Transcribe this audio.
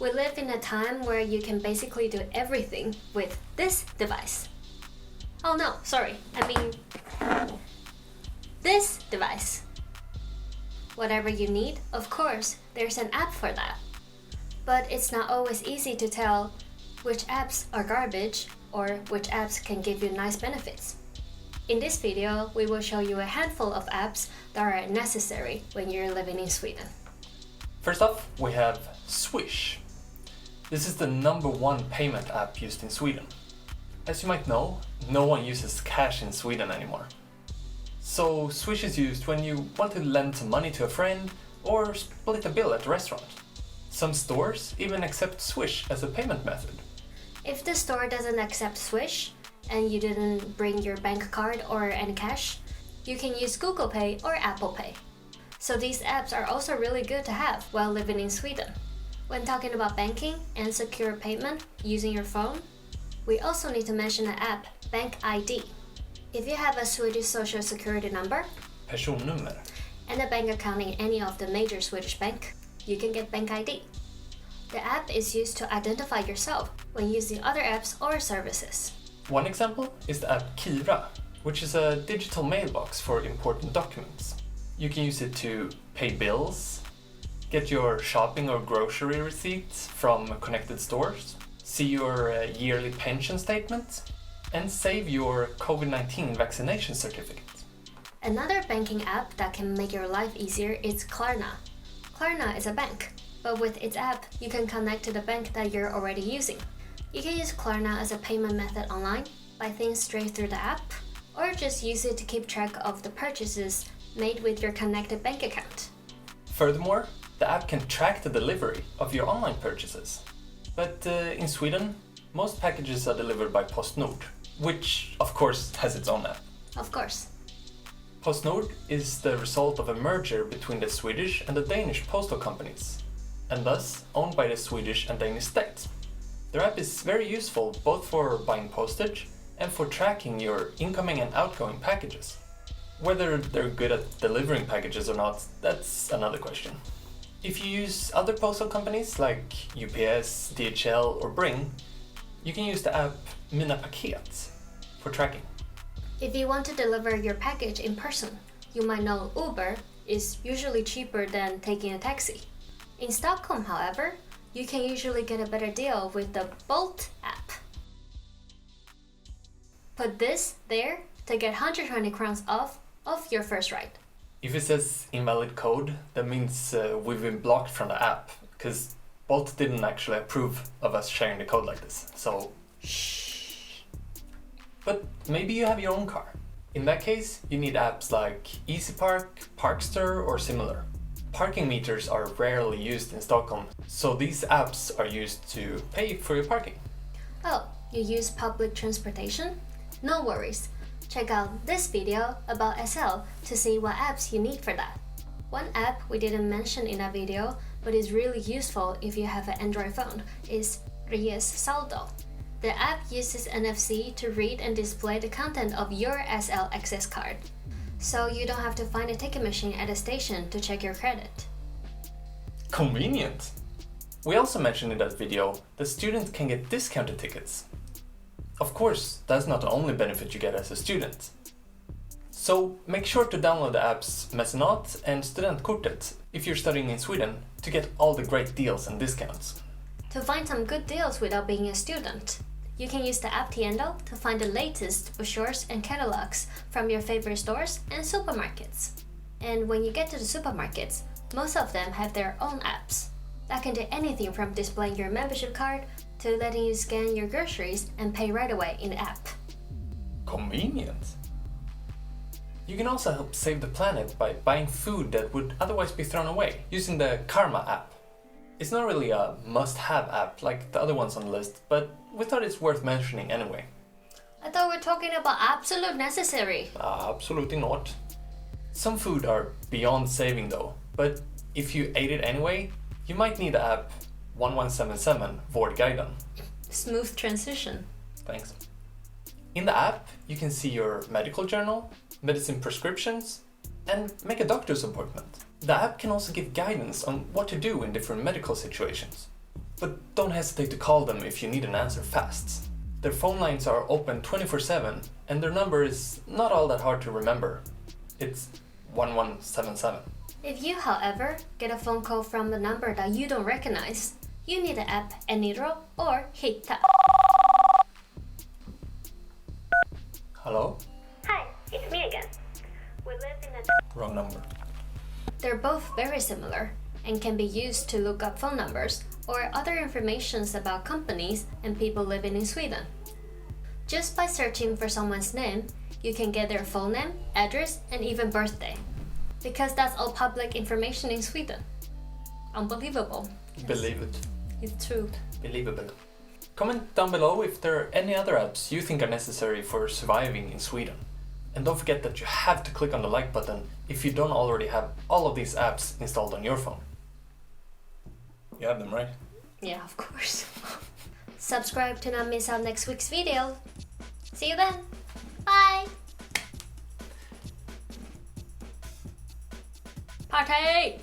We live in a time where you can basically do everything with this device. Oh no, sorry, I mean this device. Whatever you need, of course, there's an app for that. But it's not always easy to tell which apps are garbage or which apps can give you nice benefits. In this video, we will show you a handful of apps that are necessary when you're living in Sweden. First off, we have Swish. This is the #1 payment app used in Sweden. As you might know, no one uses cash in Sweden anymore. So Swish is used when you want to lend some money to a friend or split a bill at a restaurant. Some stores even accept Swish as a payment method. If the store doesn't accept Swish and you didn't bring your bank card or any cash, you can use Google Pay or Apple Pay. So these apps are also really good to have while living in Sweden. When talking about banking and secure payment using your phone, we also need to mention the app Bank ID. If you have a Swedish social security number, personnummer, and a bank account in any of the major Swedish bank, you can get Bank ID. The app is used to identify yourself when using other apps or services. One example is the app Klarna, which is a digital mailbox for important documents. You can use it to pay bills, get your shopping or grocery receipts from connected stores, see your yearly pension statement, and save your COVID-19 vaccination certificate. Another banking app that can make your life easier is Klarna. Klarna is a bank, but with its app, you can connect to the bank that you're already using. You can use Klarna as a payment method online, buy things straight through the app, or just use it to keep track of the purchases made with your connected bank account. Furthermore, the app can track the delivery of your online purchases. But in Sweden, most packages are delivered by Postal, which of course has its own app. Of course. Postal is the result of a merger between the Swedish and the Danish postal companies, and thus owned by the Swedish and Danish state. Their app is very useful both for buying postage and for tracking your incoming and outgoing packages. Whether they're good at delivering packages or not, that's another question. If you use other postal companies like UPS, DHL or Bring, you can use the app Mina Paket for tracking. If you want to deliver your package in person, you might know Uber is usually cheaper than taking a taxi. In Stockholm, however, you can usually get a better deal with the Bolt app. Put this there to get 120 crowns off your first ride. If it says invalid code, that means we've been blocked from the app, because Bolt didn't actually approve of us sharing the code like this, so shh. But maybe you have your own car. In that case, you need apps like EasyPark, Parkster or similar. Parking meters are rarely used in Stockholm, so these apps are used to pay for your parking. Oh, you use public transportation? No worries. Check out this video about SL to see what apps you need for that. One app we didn't mention in our video, but is really useful if you have an Android phone, is Saldo. The app uses NFC to read and display the content of your SL access card, so you don't have to find a ticket machine at a station to check your credit. Convenient! We also mentioned in that video that students can get discounted tickets. Of course, that's not the only benefit you get as a student. So make sure to download the apps Mecenat and Studentkortet if you're studying in Sweden to get all the great deals and discounts. To find some good deals without being a student, you can use the app Tiendo to find the latest brochures and catalogs from your favorite stores and supermarkets. And when you get to the supermarkets, most of them have their own apps that can do anything from displaying your membership card to letting you scan your groceries and pay right away in the app. Convenient! You can also help save the planet by buying food that would otherwise be thrown away using the Karma app. It's not really a must-have app like the other ones on the list, but we thought it's worth mentioning anyway. I thought we were talking about absolute necessary. Absolutely not. Some food are beyond saving though, but if you ate it anyway, you might need the app 1177 Vårdguiden. Smooth transition. Thanks. In the app, you can see your medical journal, medicine prescriptions, and make a doctor's appointment. The app can also give guidance on what to do in different medical situations. But don't hesitate to call them if you need an answer fast. Their phone lines are open 24/7 and their number is not all that hard to remember. It's 1177. If you, however, get a phone call from a number that you don't recognize, you need the app Eniro or Hitta. Hello? Hi, it's me again. We live in a... Wrong number. They're both very similar and can be used to look up phone numbers or other informations about companies and people living in Sweden. Just by searching for someone's name, you can get their full name, address, and even birthday. Because that's all public information in Sweden. Unbelievable. Believe it. It's true. Believable. Comment down below if there are any other apps you think are necessary for surviving in Sweden. And don't forget that you have to click on the like button if you don't already have all of these apps installed on your phone. You have them, right? Yeah, of course. Subscribe to not miss out next week's video. See you then. Bye! Party!